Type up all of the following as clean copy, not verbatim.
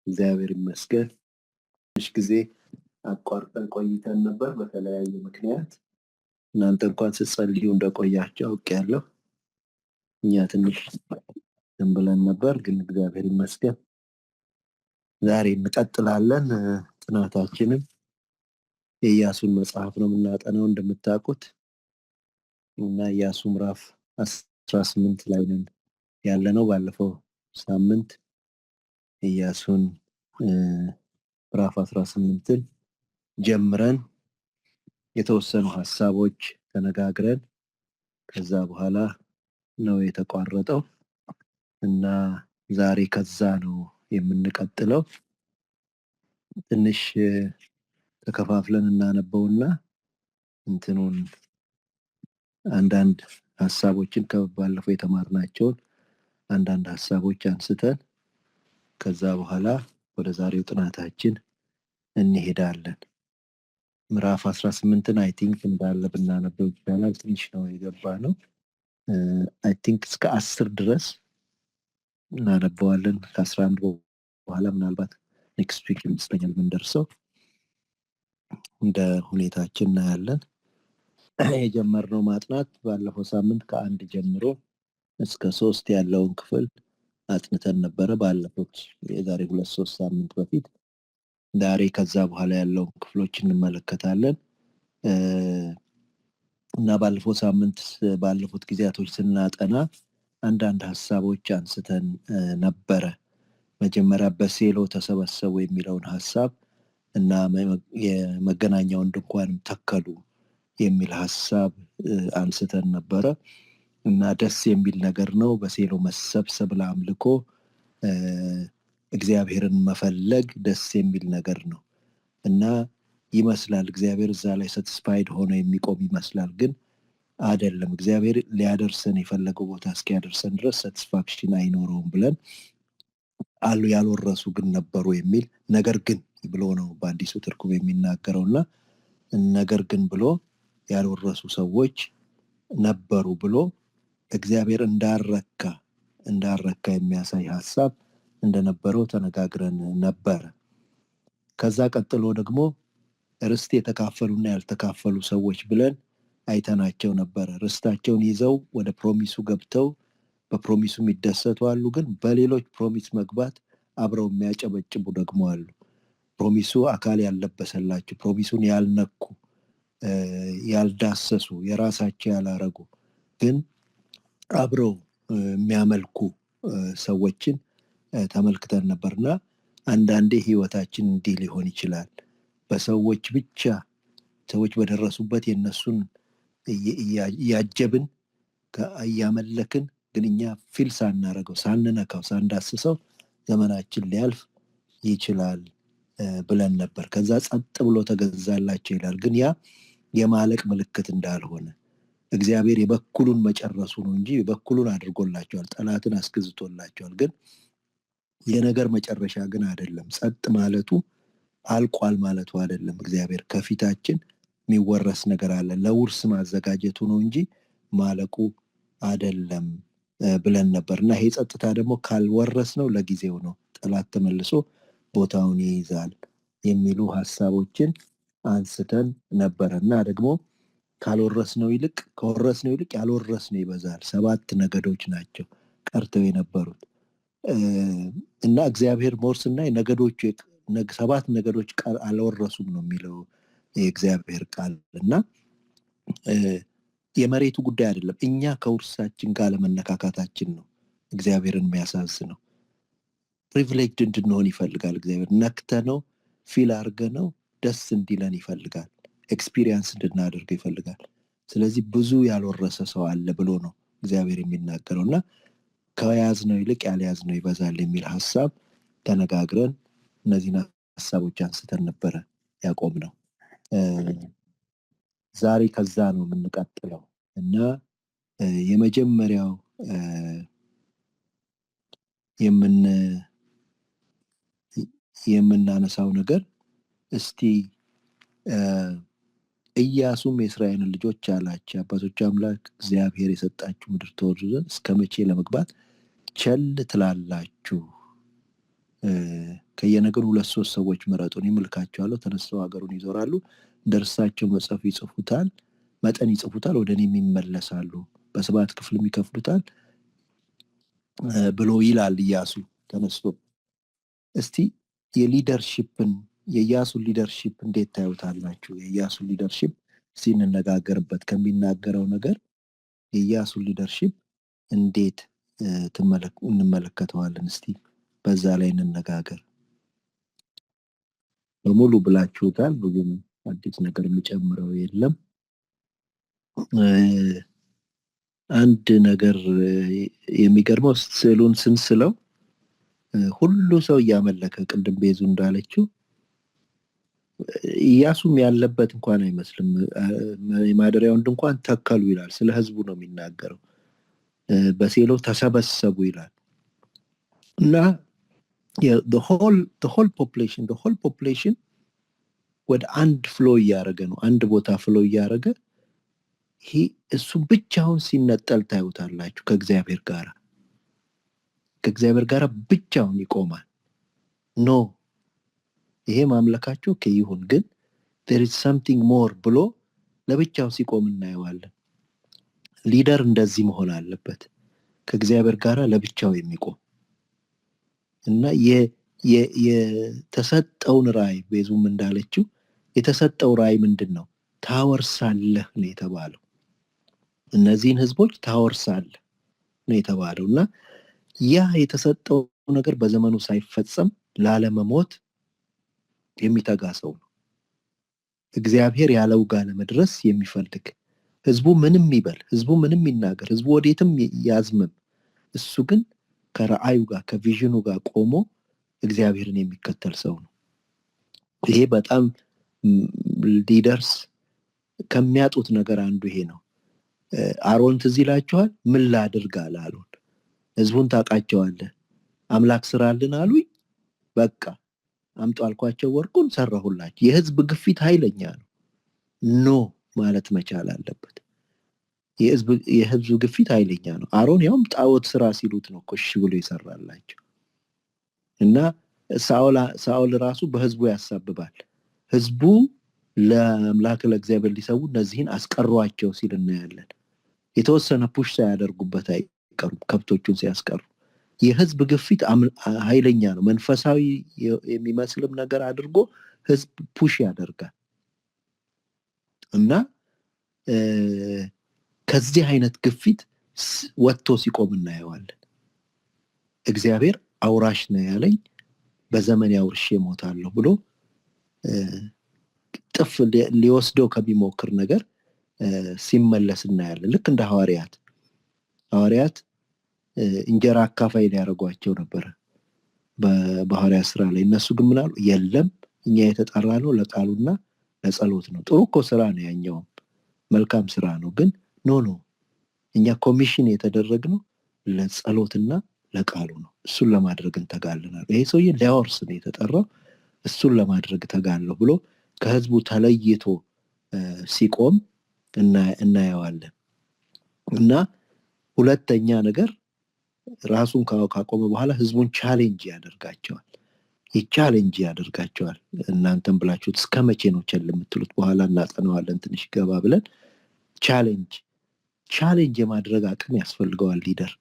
እግዚአብሔር ይመስገን። ትንሽ ጊዜ አቋርጠን ቆይተን ነበር በተለያየ ምክንያት። እናንተ እንኳን ስትጸልዩ እንደቆያችሁ አውቄያለሁ። እኛ ትንሽ ዝም ብለን ነበር፣ ግን እግዚአብሔር ይመስገን ዛሬ እንቀጥላለን። ጥናታችንም የኢያሱን መጽሐፍ ነው የምናጠናው እንደምታውቁት እና ኢያሱ ምዕራፍ 18 ላይ ነን ያለነው። ባለፈው ሳምንት ኢያሱን ምዕራፍ 18ን ጀምረን የተወሰኑ ሀሳቦች ተነጋግረን ከዛ በኋላ ነው የተቋረጠው እና ዛሬ ከዛ ነው የምንቀጥለው። ትንሽ ተከፋፍለን እናነበውና እንትኑን አንዳንድ ሀሳቦችን ከባለፈው የተማርናቸውን አንዳንድ ሀሳቦች አንስተን ከዛ በኋላ ወደ ዛሬው ጥናታችን እንሄዳለን። ምዕራፍ 18ን አይ ቲንክ እንዳለ ብናነበው ይቻላል። ትንሽ ነው የገባ ነው። አይ ቲንክ እስከ 10 ድረስ እናነበዋለን። ከ11 በኋላ ምናልባት ኔክስት ዊክ ይመስለኛል የምንደርሰው። እንደ ሁኔታችን እናያለን። የጀመርነው ማጥናት ባለፈው ሳምንት ከ1 ጀምሮ እስከ 3 ያለውን ክፍል አጥንተን ነበረ፣ ባለፉት የዛሬ 2-3 ሳምንት በፊት። ዛሬ ከዛ በኋላ ያለውን ክፍሎች እንመለከታለን እና ባለፈው ሳምንት ባለፉት ጊዜያቶች ስናጠና አንዳንድ ሀሳቦች አንስተን ነበረ። መጀመሪያ በሴሎ ተሰበሰቡ የሚለውን ሀሳብ እና የመገናኛውን ድንኳንም ተከሉ የሚል ሀሳብ አንስተን ነበረ እና ደስ የሚል ነገር ነው። በሴሎ መሰብሰብ ለአምልኮ እግዚአብሔርን መፈለግ ደስ የሚል ነገር ነው እና ይመስላል እግዚአብሔር እዛ ላይ ሳቲስፋይድ ሆኖ የሚቆም ይመስላል፣ ግን አይደለም። እግዚአብሔር ሊያደርሰን የፈለገው ቦታ እስኪያደርሰን ድረስ ሳቲስፋክሽን አይኖረውም ብለን አሉ። ያልወረሱ ግን ነበሩ የሚል ነገር ግን ብሎ ነው በአዲሱ ትርጉም የሚናገረውና ነገር ግን ብሎ ያልወረሱ ሰዎች ነበሩ ብሎ እግዚአብሔር እንዳረካ የሚያሳይ ሀሳብ እንደነበረው ተነጋግረን ነበረ። ከዛ ቀጥሎ ደግሞ ርስት የተካፈሉና ያልተካፈሉ ሰዎች ብለን አይተናቸው ነበረ። ርስታቸውን ይዘው ወደ ፕሮሚሱ ገብተው በፕሮሚሱ የሚደሰቱ አሉ፣ ግን በሌሎች ፕሮሚስ መግባት አብረው የሚያጨበጭቡ ደግሞ አሉ። ፕሮሚሱ አካል ያልለበሰላቸው፣ ፕሮሚሱን ያልነኩ፣ ያልዳሰሱ፣ የራሳቸው ያላረጉ ግን አብረው የሚያመልኩ ሰዎችን ተመልክተን ነበርና አንዳንዴ ህይወታችን እንዲህ ሊሆን ይችላል። በሰዎች ብቻ ሰዎች በደረሱበት የነሱን እያጀብን እያመለክን፣ ግን እኛ ፊል ሳናረገው፣ ሳንነካው፣ ሳንዳስሰው ዘመናችን ሊያልፍ ይችላል ብለን ነበር። ከዛ ጸጥ ብሎ ተገዛላቸው ይላል፣ ግን ያ የማለቅ ምልክት እንዳልሆነ እግዚአብሔር የበኩሉን መጨረሱ ነው እንጂ የበኩሉን አድርጎላቸዋል፣ ጠላትን አስገዝቶላቸዋል። ግን የነገር መጨረሻ ግን አይደለም። ጸጥ ማለቱ አልቋል ማለቱ አይደለም። እግዚአብሔር ከፊታችን የሚወረስ ነገር አለ፣ ለውርስ ማዘጋጀቱ ነው እንጂ ማለቁ አይደለም ብለን ነበር እና ይሄ ጸጥታ ደግሞ ካልወረስ ነው ለጊዜው ነው፣ ጠላት ተመልሶ ቦታውን ይይዛል የሚሉ ሀሳቦችን አንስተን ነበረ እና ደግሞ ከወረስነው ይልቅ ያልወረስነው ይበዛል። 7 ነገዶች ናቸው ቀርተው የነበሩት እና እግዚአብሔር ሞርስና ነገዶቹ 7 ነገዶች አልወረሱም ነው የሚለው የእግዚአብሔር ቃል እና የመሬቱ ጉዳይ አይደለም። እኛ ከውርሳችን ጋር ለመነካካታችን ነው እግዚአብሔርን የሚያሳዝነው። ፕሪቪሌጅድ እንድንሆን ይፈልጋል እግዚአብሔር። ነክተነው ፊል አድርገነው ደስ እንዲለን ይፈልጋል። ኤክስፒሪየንስ እንድናደርገው ይፈልጋል። ስለዚህ ብዙ ያልወረሰ ሰው አለ ብሎ ነው እግዚአብሔር የሚናገረው እና ከያዝነው ይልቅ ያልያዝነው ይበዛል የሚል ሀሳብ ተነጋግረን እነዚህን ሀሳቦች አንስተን ነበረ ያቆምነው። ዛሬ ከዛ ነው የምንቀጥለው እና የመጀመሪያው የምናነሳው ነገር እስቲ ኢያሱም የእስራኤልን ልጆች አላቸው፣ አባቶች አምላክ እግዚአብሔር የሰጣችሁ ምድር ትወርሱ ዘንድ እስከ መቼ ለመግባት ቸል ትላላችሁ? ከየነገሩ 2-3 ሰዎች ምረጡ፣ እኔ እልካቸዋለሁ። ተነስተው ሀገሩን ይዞራሉ፣ ደርሳቸው መጽሐፍ ይጽፉታል፣ መጠን ይጽፉታል፣ ወደ እኔም ይመለሳሉ፣ በ7 ክፍልም ይከፍሉታል ብሎ ይላል ኢያሱ ተነስቶ። እስቲ የሊደርሺፕን የኢያሱን ሊደርሺፕ እንዴት ታዩታላችሁ? የኢያሱን ሊደርሺፕ እስቲ እንነጋገርበት። ከሚናገረው ነገር የኢያሱን ሊደርሺፕ እንዴት እንመለከተዋለን? እስቲ በዛ ላይ እንነጋገር። በሙሉ ብላችሁታል፣ ብዙም አዲስ ነገር የሚጨምረው የለም። አንድ ነገር የሚገርመው ስዕሉን ስንስለው ሁሉ ሰው እያመለከ ቅድም ቤዙ እንዳለችው ኢያሱም ያለበት እንኳን አይመስልም። የማደሪያውን ድንኳን ተከሉ ይላል። ስለ ህዝቡ ነው የሚናገረው። በሴሎ ተሰበሰቡ ይላል እና the whole population ወደ አንድ ፍሎ እያደረገ ነው። አንድ ቦታ ፍሎ እያደረገ እሱ ብቻውን ሲነጠል ታዩታላችሁ። ከእግዚአብሔር ጋር ብቻውን ይቆማል። ኖ ይሄ ማምለካቸው ይሁን፣ ግን there is something more ብሎ ለብቻው ሲቆም እናየዋለን። ሊደር እንደዚህ መሆን አለበት፣ ከእግዚአብሔር ጋር ለብቻው የሚቆም እና የተሰጠውን ራዕይ ቤዙም እንዳለችው የተሰጠው ራዕይ ምንድን ነው? ታወርሳለህ ነው የተባለው። እነዚህን ህዝቦች ታወርሳለህ ነው የተባለው እና ያ የተሰጠው ነገር በዘመኑ ሳይፈጸም ላለመሞት የሚተጋ ሰው ነው። እግዚአብሔር ያለው ጋር ለመድረስ የሚፈልግ፣ ህዝቡ ምንም ይበል፣ ህዝቡ ምንም ይናገር፣ ህዝቡ ወዴትም ያዝምም፣ እሱ ግን ከራእዩ ጋር ከቪዥኑ ጋር ቆሞ እግዚአብሔርን የሚከተል ሰው ነው። ይሄ በጣም ሊደርስ ከሚያጡት ነገር አንዱ ይሄ ነው። አሮን ትዝ ይላችኋል? ምን ላድርግ አለ አሮን። ህዝቡን ታውቃቸዋለህ፣ አምላክ ስራልን አሉኝ፣ በቃ አምጡ አልኳቸው፣ ወርቁን ሰራሁላቸው። የህዝብ ግፊት ኃይለኛ ነው። ኖ ማለት መቻል አለበት። የህዝብ ግፊት ኃይለኛ ነው። አሮን ያውም ጣዖት ስራ ሲሉት ነው እሺ ብሎ ይሰራላቸው እና ሳኦል ራሱ በህዝቡ ያሳብባል። ህዝቡ ለአምላክ ለእግዚአብሔር ሊሰዉ እነዚህን አስቀሯቸው ሲል እናያለን። የተወሰነ ፑሽ ሳያደርጉበት አይቀሩም ከብቶቹን ሲያስቀሩ። የህዝብ ግፊት ኃይለኛ ነው። መንፈሳዊ የሚመስልም ነገር አድርጎ ህዝብ ፑሽ ያደርጋል እና ከዚህ አይነት ግፊት ወጥቶ ሲቆም እናየዋለን። እግዚአብሔር አውራሽ ነው ያለኝ በዘመን አውርሼ እሞታለሁ ብሎ ጥፍ ሊወስደው ከሚሞክር ነገር ሲመለስ እናያለን። ልክ እንደ ሐዋርያት እንጀራ አካፋይ ሊያደርጓቸው ነበር በሐዋርያት ስራ ላይ። እነሱ ግን ምን አሉ? የለም እኛ የተጠራ ነው ለቃሉና ለጸሎት ነው። ጥሩ እኮ ስራ ነው፣ ያኛውም መልካም ስራ ነው። ግን ኖ እኛ ኮሚሽን የተደረግነው ለጸሎትና ለቃሉ ነው። እሱን ለማድረግ እንተጋለናል። ይሄ ሰውዬ ሊያወርስ ነው የተጠራው፣ እሱን ለማድረግ ተጋለሁ ብሎ ከህዝቡ ተለይቶ ሲቆም እናየዋለን። እና ሁለተኛ ነገር ራሱን ካቆመ በኋላ ህዝቡን ቻሌንጅ ያደርጋቸዋል። እናንተም ብላችሁት እስከ መቼ ነው ቸል የምትሉት? በኋላ እናጠናዋለን ትንሽ ገባ ብለን። ቻሌንጅ የማድረግ አቅም ያስፈልገዋል ሊደር።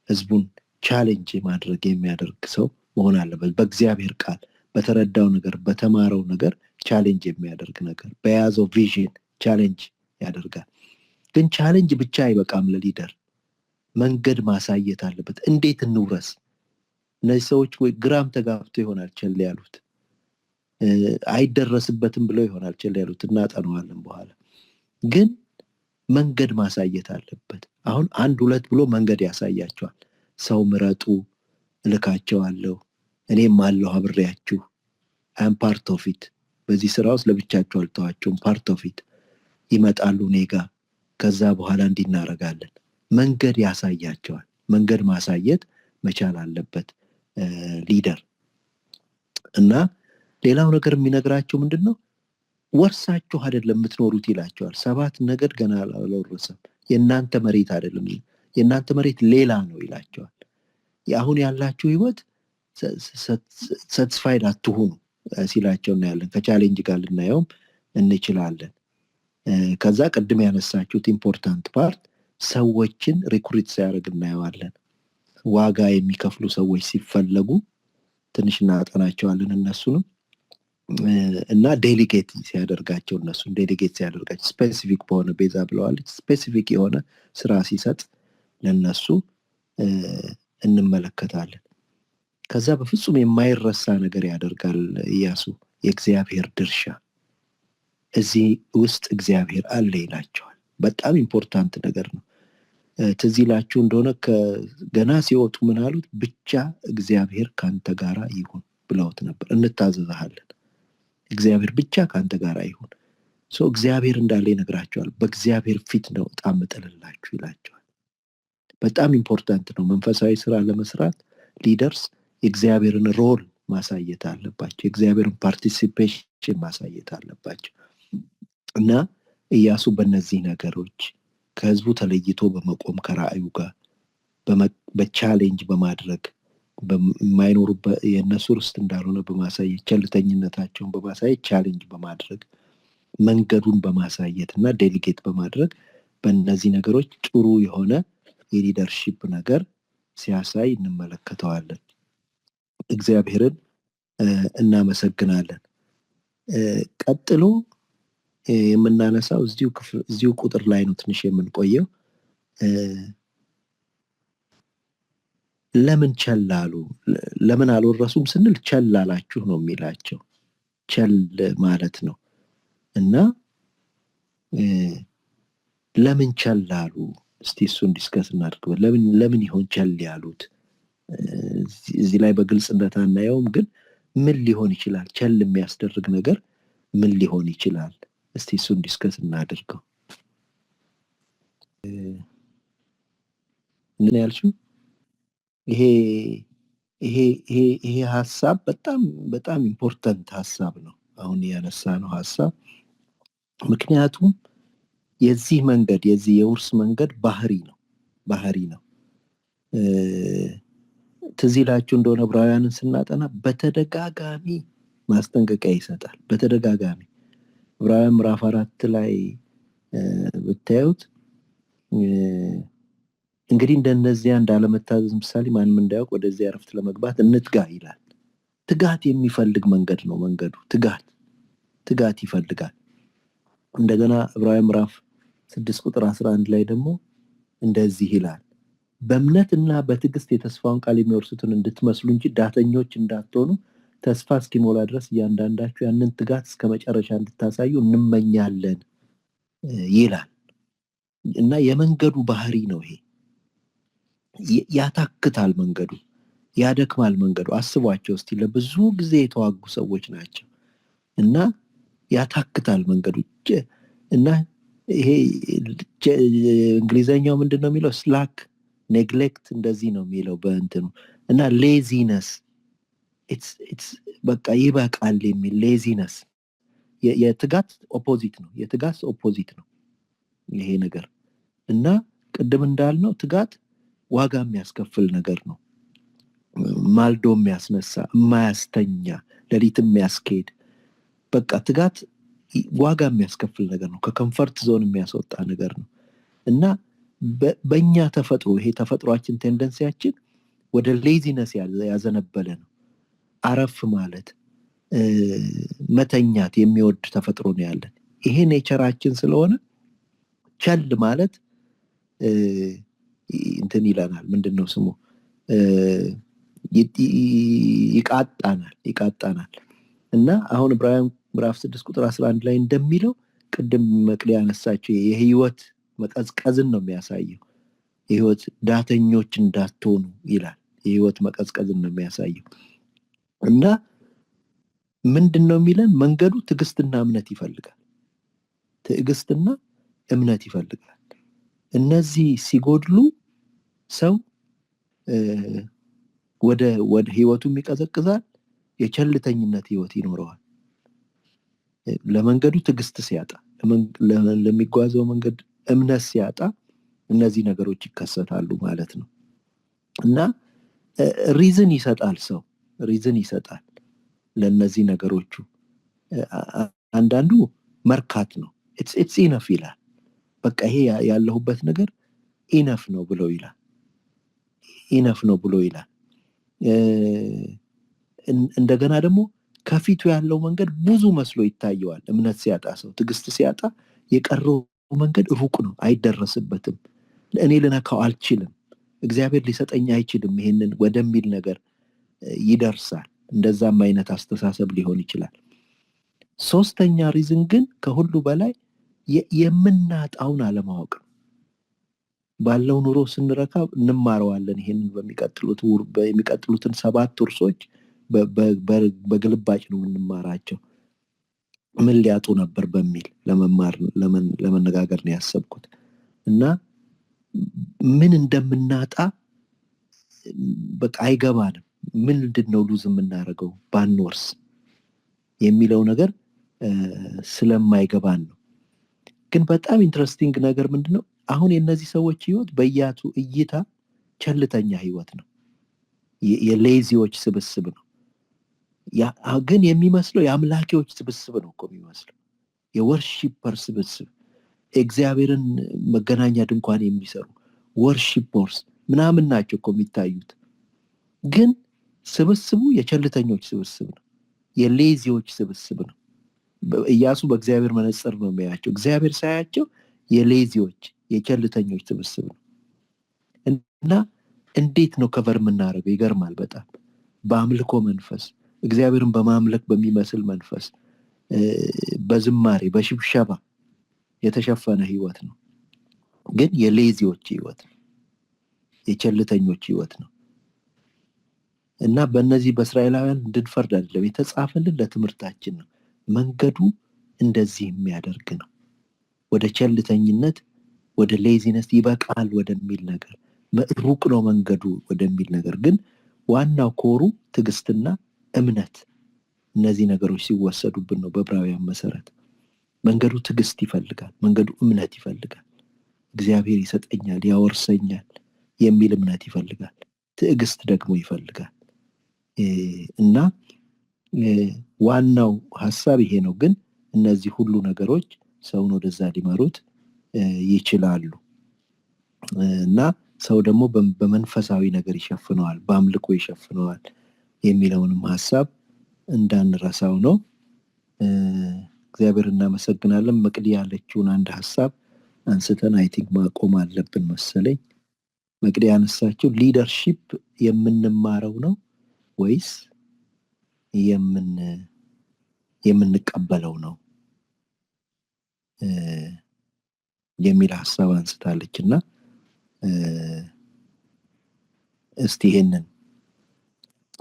ህዝቡን ቻሌንጅ ማድረግ የሚያደርግ ሰው መሆን አለበት። በእግዚአብሔር ቃል በተረዳው ነገር በተማረው ነገር ቻሌንጅ የሚያደርግ ነገር፣ በያዘው ቪዥን ቻሌንጅ ያደርጋል። ግን ቻሌንጅ ብቻ አይበቃም ለሊደር፣ መንገድ ማሳየት አለበት። እንዴት እንውረስ? እነዚህ ሰዎች ወይ ግራም ተጋብቶ ይሆናል ቸል ያሉት፣ አይደረስበትም ብለው ይሆናል ቸል ያሉት፣ እናጠነዋለን በኋላ። ግን መንገድ ማሳየት አለበት። አሁን 1-2 ብሎ መንገድ ያሳያቸዋል። ሰው ምረጡ፣ እልካቸዋለሁ፣ እኔም አለሁ አብሬያችሁ፣ አም ፓርት ኦፍ ኢት። በዚህ ስራ ውስጥ ለብቻቸው አልተዋቸውም፣ ፓርት ኦፍ ኢት። ይመጣሉ እኔ ጋር፣ ከዛ በኋላ እንዲናረጋለን። መንገድ ያሳያቸዋል። መንገድ ማሳየት መቻል አለበት ሊደር። እና ሌላው ነገር የሚነግራቸው ምንድን ነው? ወርሳችሁ አይደለም የምትኖሩት ይላቸዋል። 7 ነገድ ገና አልወረሰም፣ የእናንተ መሬት አይደለም፣ የእናንተ መሬት ሌላ ነው ይላቸዋል። የአሁን ያላችሁ ህይወት ሳቲስፋይድ አትሁኑ ሲላቸው እናያለን። ከቻሌንጅ ጋር ልናየውም እንችላለን። ከዛ ቅድም ያነሳችሁት ኢምፖርታንት ፓርት ሰዎችን ሪክሩት ሲያደርግ እናየዋለን። ዋጋ የሚከፍሉ ሰዎች ሲፈለጉ ትንሽ እናጠናቸዋለን እነሱንም እና ዴሊጌት ሲያደርጋቸው እነሱን ዴሊጌት ሲያደርጋቸው ስፔሲፊክ በሆነ ቤዛ ብለዋለች። ስፔሲፊክ የሆነ ስራ ሲሰጥ ለነሱ እንመለከታለን። ከዛ በፍጹም የማይረሳ ነገር ያደርጋል ኢያሱ። የእግዚአብሔር ድርሻ እዚህ ውስጥ እግዚአብሔር አለ ይላቸዋል። በጣም ኢምፖርታንት ነገር ነው። ትዝ ይላችሁ እንደሆነ ገና ሲወጡ ምን አሉት? ብቻ እግዚአብሔር ካንተ ጋራ ይሁን ብለውት ነበር። እንታዘዝሃለን፣ እግዚአብሔር ብቻ ካንተ ጋራ ይሁን። እግዚአብሔር እንዳለ ይነግራቸዋል። በእግዚአብሔር ፊት ነው ዕጣ የምጥልላችሁ ይላቸዋል። በጣም ኢምፖርታንት ነው። መንፈሳዊ ስራ ለመስራት ሊደርስ የእግዚአብሔርን ሮል ማሳየት አለባቸው። የእግዚአብሔርን ፓርቲሲፔሽን ማሳየት አለባቸው እና ኢያሱ በእነዚህ ነገሮች ከህዝቡ ተለይቶ በመቆም ከራእዩ ጋር በቻሌንጅ በማድረግ የማይኖሩበት የእነሱ ርስት እንዳልሆነ በማሳየት ቸልተኝነታቸውን በማሳየት ቻሌንጅ በማድረግ መንገዱን በማሳየት እና ዴሊጌት በማድረግ በእነዚህ ነገሮች ጥሩ የሆነ የሊደርሺፕ ነገር ሲያሳይ እንመለከተዋለን። እግዚአብሔርን እናመሰግናለን። ቀጥሎ የምናነሳው እዚሁ ቁጥር ላይ ነው ትንሽ የምንቆየው። ለምን ቸል አሉ? ለምን አልወረሱም ስንል ቸል አላችሁ ነው የሚላቸው። ቸል ማለት ነው እና ለምን ቸል አሉ? እስቲ እሱን ዲስከስ እናድርግ። ለምን ይሆን ቸል ያሉት? እዚህ ላይ በግልጽ እንደታናየውም ግን ምን ሊሆን ይችላል? ቸል የሚያስደርግ ነገር ምን ሊሆን ይችላል? እስቲ እሱን ዲስከስ እናድርገው። ምን ያልሽው? ይሄ ሀሳብ በጣም ኢምፖርታንት ሀሳብ ነው አሁን ያነሳ ነው ሀሳብ። ምክንያቱም የዚህ የውርስ መንገድ ባህሪ ነው። ትዝ ይላችሁ እንደሆነ ዕብራውያንን ስናጠና በተደጋጋሚ ማስጠንቀቂያ ይሰጣል። በተደጋጋሚ ዕብራውያን ምዕራፍ 4 ላይ ብታዩት እንግዲህ እንደነዚያ እንዳለመታዘዝ ምሳሌ ማንም እንዳያውቅ ወደዚያ ዕረፍት ለመግባት እንትጋ ይላል። ትጋት የሚፈልግ መንገድ ነው መንገዱ። ትጋት ይፈልጋል። እንደገና ዕብራውያን ምዕራፍ 6 ቁጥር 11 ላይ ደግሞ እንደዚህ ይላል፣ በእምነትና በትዕግስት የተስፋውን ቃል የሚወርሱትን እንድትመስሉ እንጂ ዳተኞች እንዳትሆኑ ተስፋ እስኪሞላ ድረስ እያንዳንዳችሁ ያንን ትጋት እስከ መጨረሻ እንድታሳዩ እንመኛለን ይላል እና የመንገዱ ባህሪ ነው ይሄ። ያታክታል መንገዱ፣ ያደክማል መንገዱ። አስቧቸው እስቲ፣ ለብዙ ጊዜ የተዋጉ ሰዎች ናቸው እና ያታክታል መንገዱ እና ይሄ እንግሊዘኛው ምንድን ነው የሚለው? ስላክ ኔግሌክት እንደዚህ ነው የሚለው በእንትኑ እና ሌዚነስ በቃ ይበቃል የሚል ሌዚነስ የትጋት ኦፖዚት ነው ይሄ ነገር እና ቅድም እንዳልነው ትጋት ዋጋ የሚያስከፍል ነገር ነው። ማልዶ የሚያስነሳ፣ የማያስተኛ፣ ሌሊት የሚያስኬድ በቃ ትጋት ዋጋ የሚያስከፍል ነገር ነው። ከኮምፈርት ዞን የሚያስወጣ ነገር ነው እና በእኛ ተፈጥሮ ይሄ ተፈጥሯችን ቴንደንሲያችን ወደ ሌዚነስ ያዘነበለ ነው። አረፍ ማለት መተኛት የሚወድ ተፈጥሮ ነው ያለን። ይሄ ኔቸራችን ስለሆነ ቸል ማለት እንትን ይለናል። ምንድነው ስሙ? ይቃጣናል እና አሁን ዕብራውያን ምዕራፍ 6 ቁጥር 11 ላይ እንደሚለው ቅድም መቅዲ ያነሳቸው የህይወት መቀዝቀዝን ነው የሚያሳየው። የህይወት ዳተኞች እንዳትሆኑ ይላል። የህይወት መቀዝቀዝን ነው የሚያሳየው እና ምንድነው የሚለን? መንገዱ ትዕግስትና እምነት ይፈልጋል። እነዚህ ሲጎድሉ ሰው ወደ ህይወቱም ይቀዘቅዛል፣ የቸልተኝነት ህይወት ይኖረዋል። ለመንገዱ ትዕግስት ሲያጣ፣ ለሚጓዘው መንገድ እምነት ሲያጣ እነዚህ ነገሮች ይከሰታሉ ማለት ነው እና ሪዝን ይሰጣል ሰው ሪዝን ይሰጣል ለነዚህ ነገሮቹ። አንዳንዱ መርካት ነው። ኢትስ ኢነፍ ይላል። በቃ ይሄ ያለሁበት ነገር ኢነፍ ነው ብሎ ይላል። ኢነፍ ነው ብሎ ይላል። እንደገና ደግሞ ከፊቱ ያለው መንገድ ብዙ መስሎ ይታየዋል። እምነት ሲያጣ ሰው፣ ትዕግስት ሲያጣ የቀረው መንገድ ሩቅ ነው፣ አይደረስበትም፣ እኔ ልነካው አልችልም፣ እግዚአብሔር ሊሰጠኝ አይችልም ይሄንን ወደሚል ነገር ይደርሳል። እንደዛም አይነት አስተሳሰብ ሊሆን ይችላል። ሶስተኛ ሪዝን ግን ከሁሉ በላይ የምናጣውን አለማወቅ ነው። ባለው ኑሮ ስንረካ እንማረዋለን። ይሄንን የሚቀጥሉትን 7 ውርሶች በግልባጭ ነው የምንማራቸው። ምን ሊያጡ ነበር በሚል ለመነጋገር ነው ያሰብኩት እና ምን እንደምናጣ በቃ አይገባንም። ምንድን ነው ሉዝ የምናደርገው ባንወርስ የሚለው ነገር ስለማይገባን ነው። ግን በጣም ኢንትረስቲንግ ነገር ምንድነው? አሁን የእነዚህ ሰዎች ህይወት በኢያሱ እይታ ቸልተኛ ህይወት ነው፣ የሌዚዎች ስብስብ ነው። ግን የሚመስለው የአምላኪዎች ስብስብ ነው እኮ የሚመስለው፣ የወርሺፐር ስብስብ፣ እግዚአብሔርን መገናኛ ድንኳን የሚሰሩ ወርሺፐርስ ምናምን ናቸው እኮ የሚታዩት። ግን ስብስቡ የቸልተኞች ስብስብ ነው፣ የሌዚዎች ስብስብ ነው። ኢያሱ በእግዚአብሔር መነጽር ነው የሚያያቸው። እግዚአብሔር ሳያቸው የሌዚዎች የቸልተኞች ስብስብ ነው። እና እንዴት ነው ከቨር የምናደርገው? ይገርማል በጣም በአምልኮ መንፈስ፣ እግዚአብሔርን በማምለክ በሚመስል መንፈስ፣ በዝማሬ በሽብሸባ የተሸፈነ ህይወት ነው። ግን የሌዚዎች ህይወት ነው፣ የቸልተኞች ህይወት ነው። እና በእነዚህ በእስራኤላውያን እንድንፈርድ አይደለም የተጻፈልን፣ ለትምህርታችን ነው። መንገዱ እንደዚህ የሚያደርግ ነው፣ ወደ ቸልተኝነት፣ ወደ ሌዚነስ ይበቃል ወደሚል ነገር፣ ሩቅ ነው መንገዱ ወደሚል ነገር። ግን ዋናው ኮሩ ትዕግስትና እምነት፣ እነዚህ ነገሮች ሲወሰዱብን ነው። በዕብራውያን መሰረት መንገዱ ትዕግስት ይፈልጋል፣ መንገዱ እምነት ይፈልጋል። እግዚአብሔር ይሰጠኛል ያወርሰኛል የሚል እምነት ይፈልጋል፣ ትዕግስት ደግሞ ይፈልጋል። እና ዋናው ሀሳብ ይሄ ነው። ግን እነዚህ ሁሉ ነገሮች ሰውን ወደዛ ሊመሩት ይችላሉ። እና ሰው ደግሞ በመንፈሳዊ ነገር ይሸፍነዋል፣ በአምልኮ ይሸፍነዋል የሚለውንም ሀሳብ እንዳንረሳው ነው። እግዚአብሔር እናመሰግናለን። መቅዲ ያለችውን አንድ ሀሳብ አንስተን አይ ቲንክ ማቆም አለብን መሰለኝ። መቅዲ ያነሳችው ሊደርሺፕ የምንማረው ነው ወይስ የምንቀበለው ነው የሚል ሀሳብ አንስታለች። እና እስቲ ይሄንን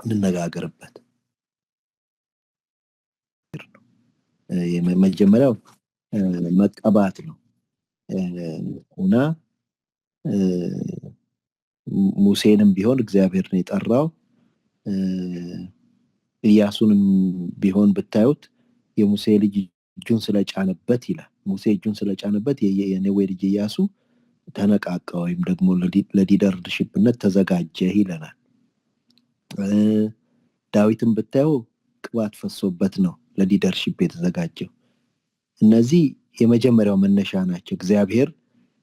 እንነጋገርበት። መጀመሪያው መቀባት ነው እና ሙሴንም ቢሆን እግዚአብሔር ነው የጠራው። ኢያሱንም ቢሆን ብታዩት የሙሴ ልጅ እጁን ስለጫነበት ይላል። ሙሴ እጁን ስለጫነበት የነዌ ልጅ ኢያሱ ተነቃቃ ወይም ደግሞ ለሊደርሺፕነት ተዘጋጀ ይለናል። ዳዊትን ብታዩ ቅባት ፈሶበት ነው ለሊደርሺፕ የተዘጋጀው። እነዚህ የመጀመሪያው መነሻ ናቸው።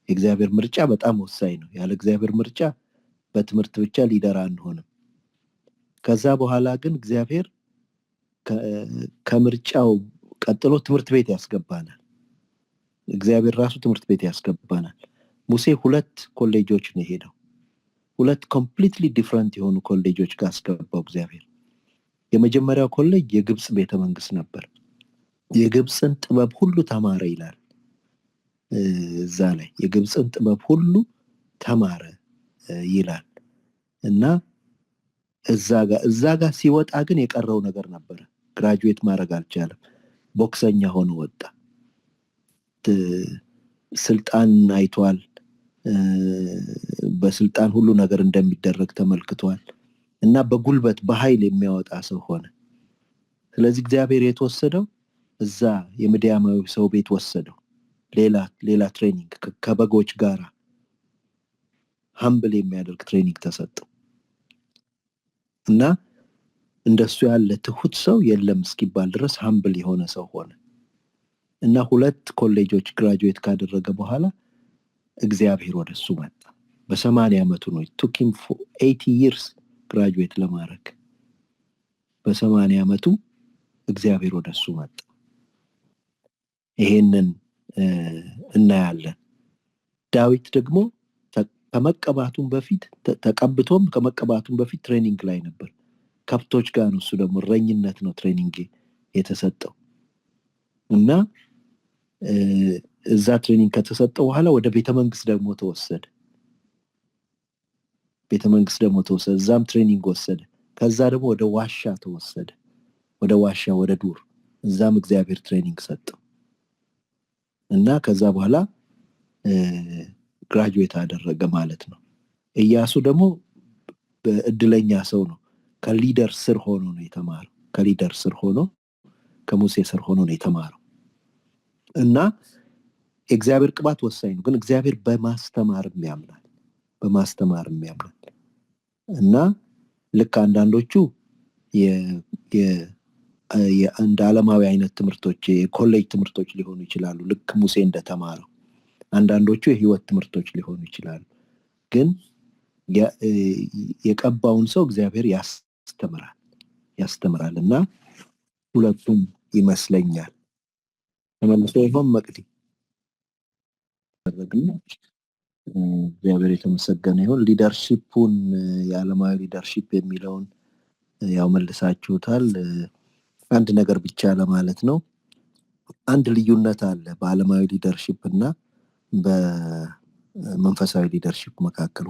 የእግዚአብሔር ምርጫ በጣም ወሳኝ ነው። ያለ እግዚአብሔር ምርጫ በትምህርት ብቻ ሊደር አንሆንም። ከዛ በኋላ ግን እግዚአብሔር ከምርጫው ቀጥሎ ትምህርት ቤት ያስገባናል። እግዚአብሔር ራሱ ትምህርት ቤት ያስገባናል። ሙሴ 2 ኮሌጆች ነው የሄደው። 2 ኮምፕሊትሊ ዲፍረንት የሆኑ ኮሌጆች ጋር አስገባው እግዚአብሔር። የመጀመሪያው ኮሌጅ የግብፅ ቤተመንግስት ነበር። የግብፅን ጥበብ ሁሉ ተማረ ይላል። እዛ ላይ የግብፅን ጥበብ ሁሉ ተማረ ይላል እና እዛ ጋር ሲወጣ ግን የቀረው ነገር ነበረ። ግራጁዌት ማድረግ አልቻለም። ቦክሰኛ ሆኖ ወጣ። ስልጣን አይቷል። በስልጣን ሁሉ ነገር እንደሚደረግ ተመልክቷል እና በጉልበት በኃይል የሚያወጣ ሰው ሆነ። ስለዚህ እግዚአብሔር የተወሰደው እዛ የምድያማዊ ሰው ቤት ወሰደው። ሌላ ትሬኒንግ ከበጎች ጋር ሀምብል የሚያደርግ ትሬኒንግ ተሰጠው እና እንደሱ ያለ ትሁት ሰው የለም እስኪባል ድረስ ሀምብል የሆነ ሰው ሆነ እና 2 ኮሌጆች ግራጁዌት ካደረገ በኋላ እግዚአብሔር ወደሱ መጣ። በ80 ዓመቱ ነው። took him for 80 years ግራጁዌት ለማድረግ። በ80 ዓመቱ እግዚአብሔር ወደሱ መጣ። ይሄንን እናያለን። ዳዊት ደግሞ ከመቀባቱም በፊት ተቀብቶም ከመቀባቱም በፊት ትሬኒንግ ላይ ነበር። ከብቶች ጋር ነው። እሱ ደግሞ እረኝነት ነው ትሬኒንግ የተሰጠው እና እዛ ትሬኒንግ ከተሰጠው በኋላ ወደ ቤተመንግስት ደግሞ ተወሰደ። እዛም ትሬኒንግ ወሰደ። ከዛ ደግሞ ወደ ዋሻ ተወሰደ። ወደ ዱር፣ እዛም እግዚአብሔር ትሬኒንግ ሰጠው እና ከዛ በኋላ ግራጁዌት አደረገ ማለት ነው። ኢያሱ ደግሞ በእድለኛ ሰው ነው። ከሊደር ስር ሆኖ ነው የተማረው። ከሙሴ ስር ሆኖ ነው የተማረው እና እግዚአብሔር ቅባት ወሳኝ ነው። ግን እግዚአብሔር በማስተማርም ያምናል እና ልክ አንዳንዶቹ እንደ ዓለማዊ አይነት ትምህርቶች የኮሌጅ ትምህርቶች ሊሆኑ ይችላሉ፣ ልክ ሙሴ እንደተማረው። አንዳንዶቹ የህይወት ትምህርቶች ሊሆኑ ይችላሉ። ግን የቀባውን ሰው እግዚአብሔር ያስተምራል እና ሁለቱም ይመስለኛል። ተመልሶ ይሆን መቅዲ? እግዚአብሔር የተመሰገነ ይሁን። ሊደርሺፑን የዓለማዊ ሊደርሺፕ የሚለውን ያው መልሳችሁታል። አንድ ነገር ብቻ ለማለት ነው። አንድ ልዩነት አለ በዓለማዊ ሊደርሺፕ እና በመንፈሳዊ ሊደርሺፕ መካከል።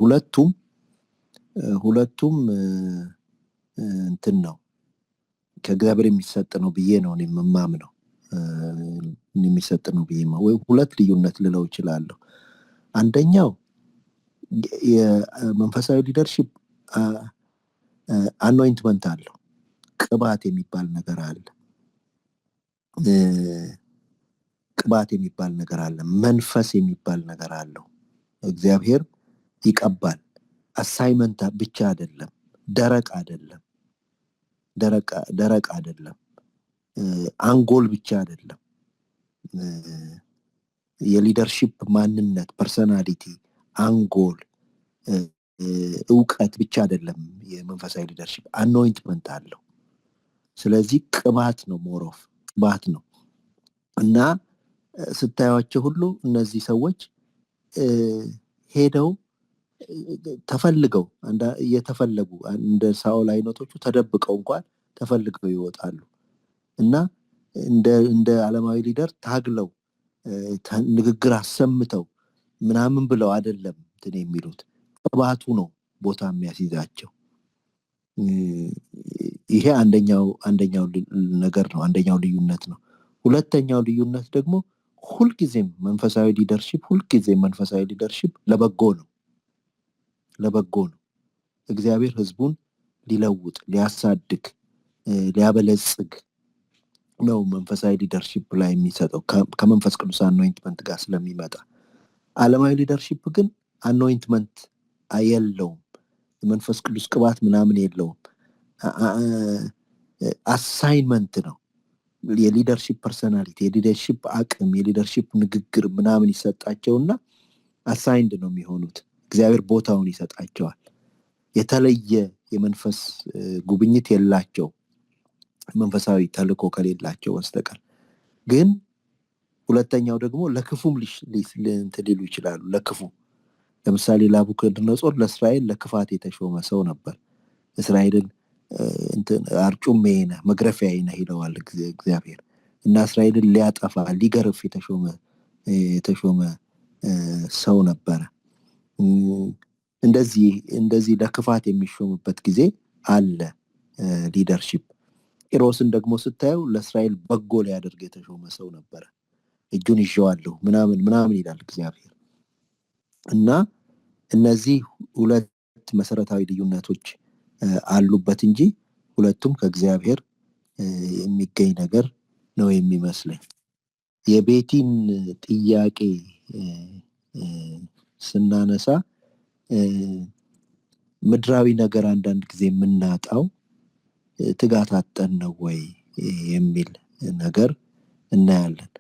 ሁለቱም እንትን ነው ከእግዚአብሔር የሚሰጥ ነው ብዬ ነው የምማምነው። የሚሰጥ ነው ብዬ ወይ ሁለት ልዩነት ልለው እችላለሁ። አንደኛው የመንፈሳዊ ሊደርሺፕ አኖይንትመንት አለው፣ ቅባት የሚባል ነገር አለ። መንፈስ የሚባል ነገር አለው። እግዚአብሔር ይቀባል። አሳይመንት ብቻ አይደለም፣ ደረቅ አይደለም፣ አንጎል ብቻ አይደለም። የሊደርሺፕ ማንነት፣ ፐርሰናሊቲ፣ አንጎል፣ እውቀት ብቻ አይደለም። የመንፈሳዊ ሊደርሺፕ አኖይንትመንት አለው። ስለዚህ ቅባት ነው፣ ሞሮፍ ቅባት ነው እና ስታዩቸው ሁሉ እነዚህ ሰዎች ሄደው ተፈልገው እየተፈለጉ እንደ ሳኦል አይነቶቹ ተደብቀው እንኳን ተፈልገው ይወጣሉ እና እንደ ዓለማዊ ሊደር ታግለው ንግግር አሰምተው ምናምን ብለው አይደለም እንትን የሚሉት። ቅባቱ ነው ቦታ የሚያስይዛቸው። ይሄ አንደኛው ነገር ነው፣ አንደኛው ልዩነት ነው። ሁለተኛው ልዩነት ደግሞ ሁልጊዜም መንፈሳዊ ሊደርሺፕ ለበጎ ነው። እግዚአብሔር ህዝቡን ሊለውጥ፣ ሊያሳድግ፣ ሊያበለጽግ ነው መንፈሳዊ ሊደርሺፕ ላይ የሚሰጠው ከመንፈስ ቅዱስ አኖይንትመንት ጋር ስለሚመጣ። ዓለማዊ ሊደርሺፕ ግን አኖይንትመንት የለውም፣ መንፈስ ቅዱስ ቅባት ምናምን የለውም። አሳይንመንት ነው። የሊደርሺፕ ፐርሰናሊቲ፣ የሊደርሺፕ አቅም፣ የሊደርሺፕ ንግግር ምናምን ይሰጣቸውና አሳይንድ ነው የሚሆኑት። እግዚአብሔር ቦታውን ይሰጣቸዋል። የተለየ የመንፈስ ጉብኝት የላቸው መንፈሳዊ ተልእኮ ከሌላቸው በስተቀር። ግን ሁለተኛው ደግሞ ለክፉም ሊሉ ይችላሉ። ለክፉ ለምሳሌ ናቡከደነፆር ለእስራኤል ለክፋት የተሾመ ሰው ነበር። እስራኤልን አርጩሜ ነህ መግረፊያዬ ነህ ይለዋል እግዚአብሔር እና እስራኤልን ሊያጠፋ ሊገርፍ የተሾመ ሰው ነበረ። እንደዚህ ለክፋት የሚሾምበት ጊዜ አለ ሊደርሺፕ። ቂሮስን ደግሞ ስታየው ለእስራኤል በጎ ሊያደርግ የተሾመ ሰው ነበረ። እጁን ይዤዋለሁ ምናምን ይላል እግዚአብሔር። እና እነዚህ ሁለት መሰረታዊ ልዩነቶች አሉበት እንጂ ሁለቱም ከእግዚአብሔር የሚገኝ ነገር ነው የሚመስለኝ። የቤቲን ጥያቄ ስናነሳ ምድራዊ ነገር አንዳንድ ጊዜ የምናጣው ትጋት አጠን ነው ወይ የሚል ነገር እናያለን።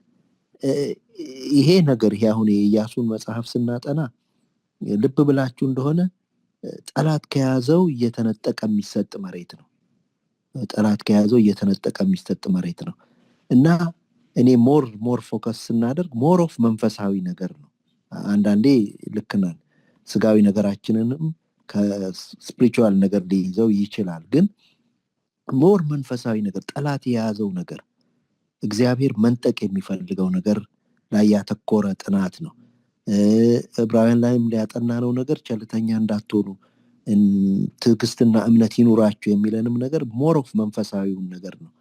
ይሄ ነገር ይሄ አሁን የኢያሱን መጽሐፍ ስናጠና ልብ ብላችሁ እንደሆነ ጠላት ከያዘው እየተነጠቀ የሚሰጥ መሬት ነው። ጠላት ከያዘው እየተነጠቀ የሚሰጥ መሬት ነው እና እኔ ሞር ፎከስ ስናደርግ ሞር ኦፍ መንፈሳዊ ነገር ነው። አንዳንዴ ልክ ነን፣ ስጋዊ ነገራችንንም ከስፒሪቹዋል ነገር ሊይዘው ይችላል። ግን ሞር መንፈሳዊ ነገር፣ ጠላት የያዘው ነገር፣ እግዚአብሔር መንጠቅ የሚፈልገው ነገር ላይ ያተኮረ ጥናት ነው። ዕብራውያን ላይም ሊያጠናነው ነገር ቸልተኛ እንዳትሆኑ ትዕግስትና እምነት ይኑራችሁ የሚለንም ነገር ሞር ኦፍ መንፈሳዊውን ነገር ነው።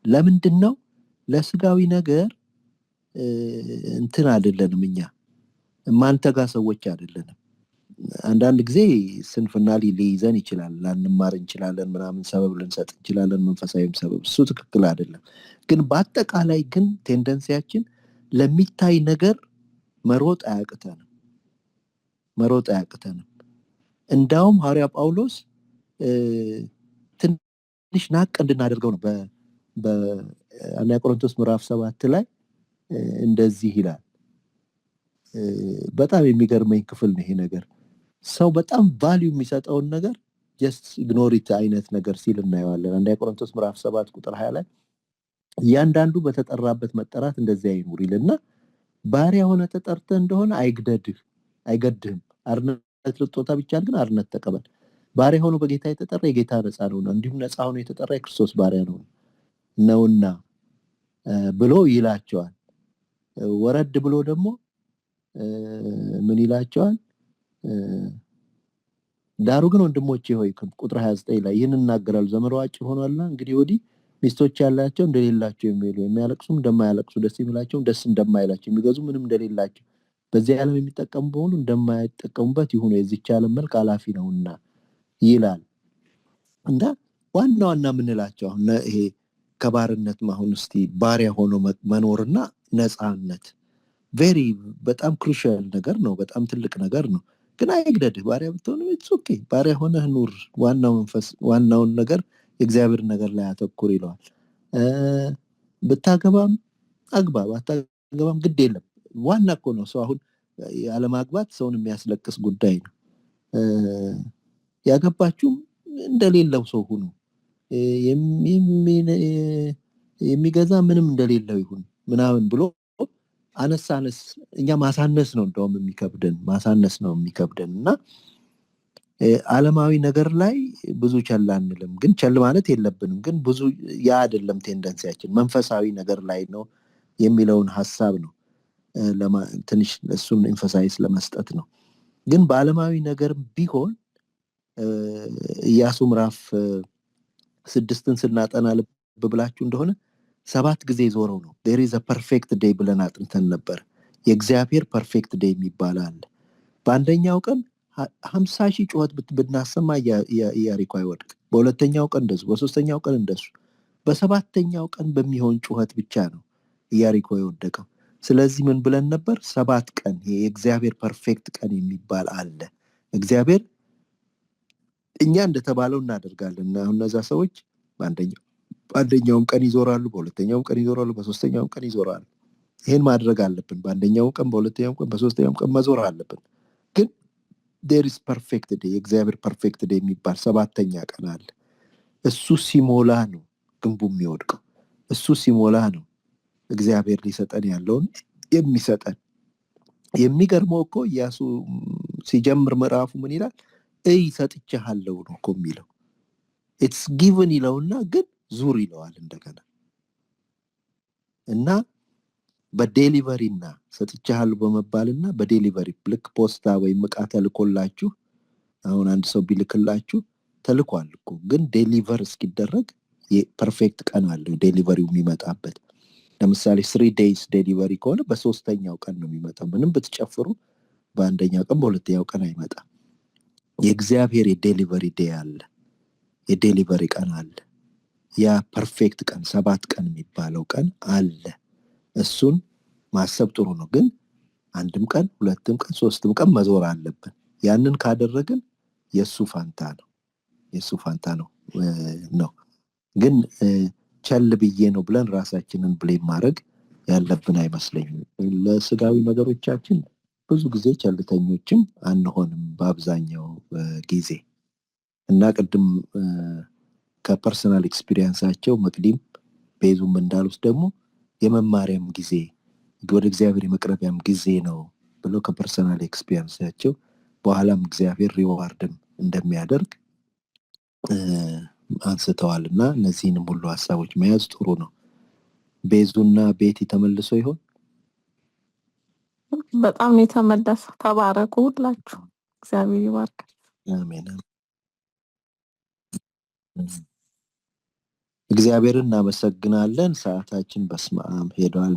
ለምንድን ነው? ለስጋዊ ነገር እንትን አይደለንም፣ እኛ ማንተጋ ሰዎች አይደለንም። አንዳንድ ጊዜ ስንፍና ሊይዘን ይችላል፣ ላንማር እንችላለን፣ ምናምን ሰበብ ልንሰጥ እንችላለን፣ መንፈሳዊም ሰበብ። እሱ ትክክል አይደለም። ግን በአጠቃላይ ግን ቴንደንሲያችን ለሚታይ ነገር መሮጥ አያቅተንም። እንዳውም ሐዋርያ ጳውሎስ ትንሽ ናቅ እንድናደርገው ነው። በአንደኛ ቆሮንቶስ ምዕራፍ 7 ላይ እንደዚህ ይላል። በጣም የሚገርመኝ ክፍል ነው ይሄ ነገር። ሰው በጣም ቫልዩ የሚሰጠውን ነገር ጀስት ኢግኖሪት አይነት ነገር ሲል እናየዋለን። አንደኛ ቆሮንቶስ ምዕራፍ 7 ቁጥር 20 ላይ እያንዳንዱ በተጠራበት መጠራት እንደዚያ ይኑር ይልና ባሪያ ሆነ ተጠርተህ እንደሆነ አይገድህም። አርነት ልጦታ ቢቻል ግን አርነት ተቀበል። ባሪያ ሆኖ በጌታ የተጠራ የጌታ ነፃ ነውና፣ እንዲሁም ነፃ ሆኖ የተጠራ የክርስቶስ ባሪያ ነውና ብሎ ይላቸዋል። ወረድ ብሎ ደግሞ ምን ይላቸዋል? ዳሩ ግን ወንድሞቼ ሆይ ቁጥር 29 ላይ ይህን እናገራለሁ፣ ዘመኑ አጭር ሆኗልና እንግዲህ ወዲህ ሚስቶች ያላቸው እንደሌላቸው የሚሉ፣ የሚያለቅሱም እንደማያለቅሱ፣ ደስ የሚላቸውም ደስ እንደማይላቸው፣ የሚገዙ ምንም እንደሌላቸው፣ በዚህ ዓለም የሚጠቀሙ በሙሉ እንደማይጠቀሙበት ይሁኑ፣ የዚች ዓለም መልክ አላፊ ነውና ይላል። እና ዋና ዋና የምንላቸው አሁን ይሄ ከባርነት አሁን እስቲ ባሪያ ሆኖ መኖርና ነፃነት ቬሪ በጣም ክሩሻል ነገር ነው። በጣም ትልቅ ነገር ነው። ግን አይግደድህ። ባሪያ ብትሆን ኦኬ፣ ባሪያ ሆነህ ኑር። ዋናውን ነገር የእግዚአብሔር ነገር ላይ አተኩር ይለዋል። ብታገባም አግባ፣ ባታገባም ግድ የለም። ዋና እኮ ነው ሰው አሁን ያለማግባት ሰውን የሚያስለቅስ ጉዳይ ነው። ያገባችሁም እንደሌለው ሰው ሁኑ፣ የሚገዛ ምንም እንደሌለው ይሁን ምናምን ብሎ አነስ እኛ ማሳነስ ነው እንደውም ማሳነስ ነው የሚከብደን እና ዓለማዊ ነገር ላይ ብዙ ቸል አንልም። ግን ቸል ማለት የለብንም። ግን ብዙ ያ አይደለም ቴንደንሲያችን፣ መንፈሳዊ ነገር ላይ ነው የሚለውን ሀሳብ ነው ትንሽ እሱን ኤንፈሳይዝ ለመስጠት ነው። ግን በዓለማዊ ነገር ቢሆን ኢያሱ ምዕራፍ 6ን ስናጠና ልብ ብላችሁ እንደሆነ 7 ጊዜ ዞረው ነው there is a perfect day ብለን አጥንተን ነበር። የእግዚአብሔር ፐርፌክት ዴይ የሚባል አለ። በአንደኛው ቀን 50,000 ጩኸት ብናሰማ ኢያሪኮ አይወድቅ። በሁለተኛው ቀን እንደሱ፣ በሶስተኛው ቀን እንደሱ፣ በሰባተኛው ቀን በሚሆን ጩኸት ብቻ ነው ኢያሪኮ የወደቀው። ስለዚህ ምን ብለን ነበር? 7 ቀን የእግዚአብሔር ፐርፌክት ቀን የሚባል አለ። እግዚአብሔር እኛ እንደተባለው እናደርጋለን እና እነዛ ሰዎች በአንደኛውም ቀን ይዞራሉ፣ በሁለተኛውም ቀን ይዞራሉ፣ በሶስተኛውም ቀን ይዞራሉ። ይሄን ማድረግ አለብን። በአንደኛው ቀን፣ በሁለተኛው ቀን፣ በሶስተኛው ቀን መዞር አለብን። ግን there is perfect day፣ የእግዚአብሔር ፐርፌክት ዴይ የሚባል 7ኛ ቀን አለ። እሱ ሲሞላ ነው ግንቡ የሚወድቀው። እሱ ሲሞላ ነው እግዚአብሔር ሊሰጠን ያለውን የሚሰጠን። የሚገርመው እኮ ኢያሱ ሲጀምር ምዕራፉ ምን ይላል? ሰጥቼሃለሁ ነው እኮ የሚለው። ኢትስ ጊቨን ይለውና ግን ዙር ይለዋል እንደገና እና በዴሊቨሪና ሰጥቼሃለሁ በመባልና በዴሊቨሪ ልክ ፖስታ ወይም ዕቃ ተልኮላችሁ፣ አሁን አንድ ሰው ቢልክላችሁ ተልኳል እኮ ግን ዴሊቨር እስኪደረግ ፐርፌክት ቀን አለው ዴሊቨሪው የሚመጣበት። ለምሳሌ 3 days ዴሊቨሪ ከሆነ በ3ኛው ቀን ነው የሚመጣው። ምንም ብትጨፍሩ በአንደኛው ቀን በሁለተኛው ቀን አይመጣም። የእግዚአብሔር የዴሊቨሪ ዴይ አለ፣ የዴሊቨሪ ቀን አለ። ያ ፐርፌክት ቀን 7 ቀን የሚባለው ቀን አለ። እሱን ማሰብ ጥሩ ነው። ግን 1 ቀን 2 ቀን 3 ቀን መዞር አለብን። ያንን ካደረግን የሱ ፋንታ ነው ነው ግን ቸል ብዬ ነው ብለን ራሳችንን ብሌም ማድረግ ያለብን አይመስለኝም። ለስጋዊ ነገሮቻችን ብዙ ጊዜ ቸልተኞችም አንሆንም በአብዛኛው ጊዜ እና ቅድም ከፐርሰናል ኤክስፒሪየንሳቸው መቅዲም ቤዙም እንዳሉት ደግሞ የመማሪያም ጊዜ ወደ እግዚአብሔር የመቅረቢያም ጊዜ ነው ብለው ከፐርሰናል ኤክስፒሪየንሳቸው በኋላም እግዚአብሔር ሪዋርድም እንደሚያደርግ አንስተዋል እና እነዚህንም ሁሉ ሀሳቦች መያዝ ጥሩ ነው። ቤዙና ቤቲ ተመልሶ ይሆን? በጣም የተመለሰ። ተባረኩ ሁላችሁ፣ እግዚአብሔር ይባርክ። አሜን። እግዚአብሔርን እናመሰግናለን። ሰዓታችን በስመ አብ ሄዷል።